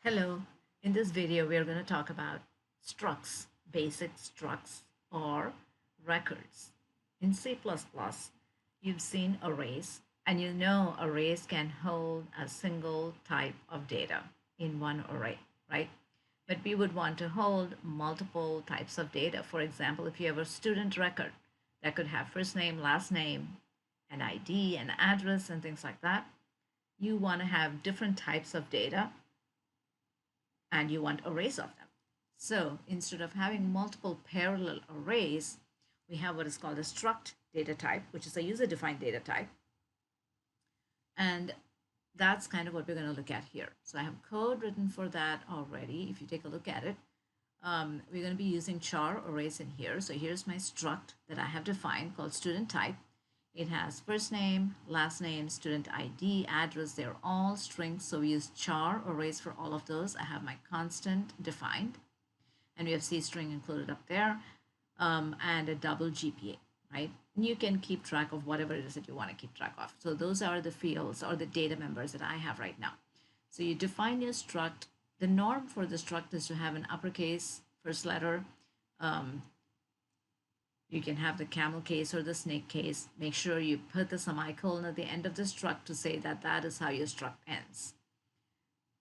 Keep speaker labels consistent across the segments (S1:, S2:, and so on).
S1: Hello, in this video we are going to talk about structs, basic structs or records. In C++, you've seen arrays and you know arrays can hold a single type of data in one array, right? But we would want to hold multiple types of data. For example, if you have a student record that could have first name, last name, an ID, an address, and things like that, you want to have different types of data and you want arrays of them. So instead of having multiple parallel arrays, we have what is called a struct data type, which is a user-defined data type. And that's kind of what we're going to look at here. So I have code written for that already. If you take a look at it, we're going to be using char arrays in here. So here's my struct that I have defined called student type. It has first name, last name, student ID, address. They're all strings. So we use char arrays for all of those. I have my constant defined. And we have C string included up there. And a double GPA, right? And you can keep track of whatever it is that you want to keep track of. So those are the fields or the data members that I have right now. So you define your struct. The norm for the struct is to have an uppercase first letter. You can have the camel case or the snake case. Make sure you put the semicolon at the end of the struct to say that that is how your struct ends.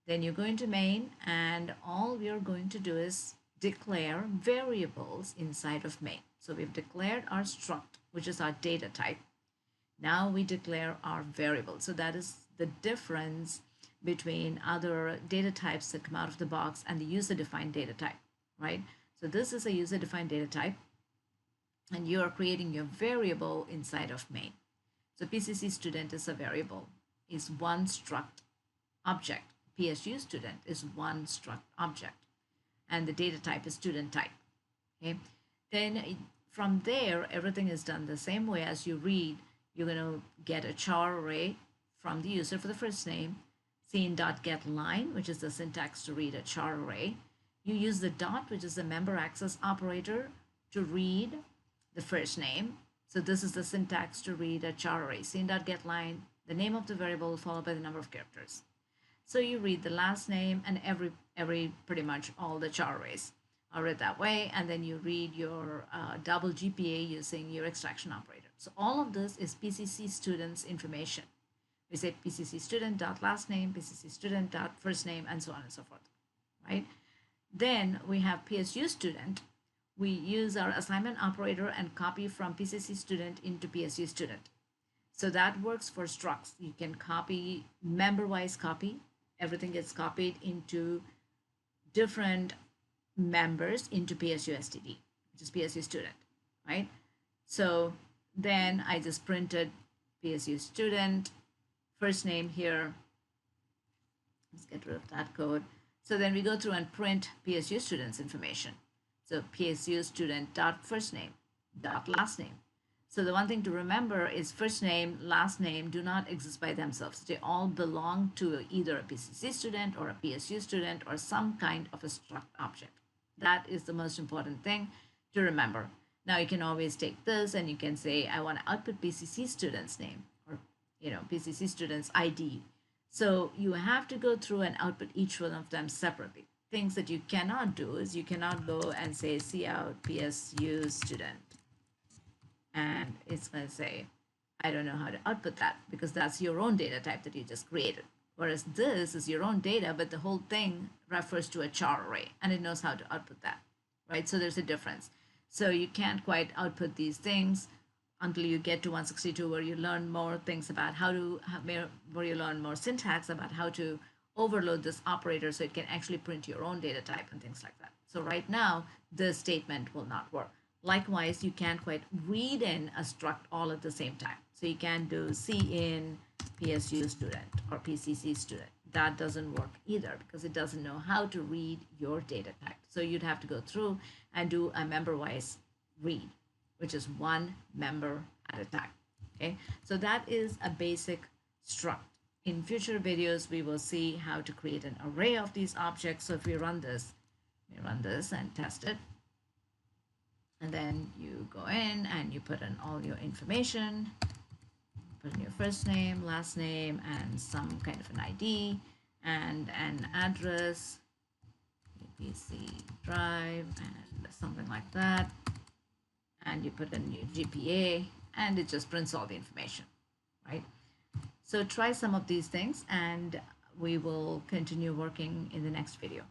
S1: Then you go into main, and all we are going to do is declare variables inside of main. So we've declared our struct, which is our data type. Now we declare our variable. So that is the difference between other data types that come out of the box and the user-defined data type, right? So this is a user-defined data type, and you are creating your variable inside of main. So PCC student is a variable, is one struct object. PSU student is one struct object, and the data type is student type. Okay, then from there, everything is done the same way. As you read, you're going to get a char array from the user for the first name, scene.getLine, which is the syntax to read a char array. You use the dot, which is the member access operator, to read the first name. So this is the syntax to read a char array. Scene.getLine, the name of the variable followed by the number of characters. So you read the last name and every pretty much all the char arrays are read that way. And then you read your double GPA using your extraction operator. So all of this is PCC students information. We say PCC student dot last name, PCC student dot first name, and so on and so forth, right? Then we have PSU student. We use our assignment operator and copy from PCC student into PSU student. So that works for structs. You can copy member-wise copy. Everything gets copied into different members into PSU STD, which is PSU student, right? So then I just printed PSU student, first name here. Let's get rid of that code. So then we go through and print PSU students information. So PSU student dot first name dot last name. So the one thing to remember is first name, last name do not exist by themselves. They all belong to either a PCC student or a PSU student or some kind of a struct object. That is the most important thing to remember. Now you can always take this and you can say, I want to output PCC student's name or PCC student's ID. So you have to go through and output each one of them separately. Things that you cannot do is you cannot go and say cout PSU student. And it's going to say, I don't know how to output that because that's your own data type that you just created. Whereas this is your own data, but the whole thing refers to a char array and it knows how to output that, right? So there's a difference. So you can't quite output these things until you get to 162 where you learn more things about where you learn more syntax about how to overload this operator so it can actually print your own data type and things like that. So right now, this statement will not work. Likewise, you can't quite read in a struct all at the same time. So you can do cin PSU student or PCC student. That doesn't work either because it doesn't know how to read your data type. So you'd have to go through and do a member-wise read, which is one member at a time. Okay, so that is a basic struct. In future videos, we will see how to create an array of these objects. So if we run this and test it. And then you go in and you put in all your information, put in your first name, last name, and some kind of an ID. and an address, APC drive, and something like that. And you put in your GPA, and it just prints all the information, right? So try some of these things, and we will continue working in the next video.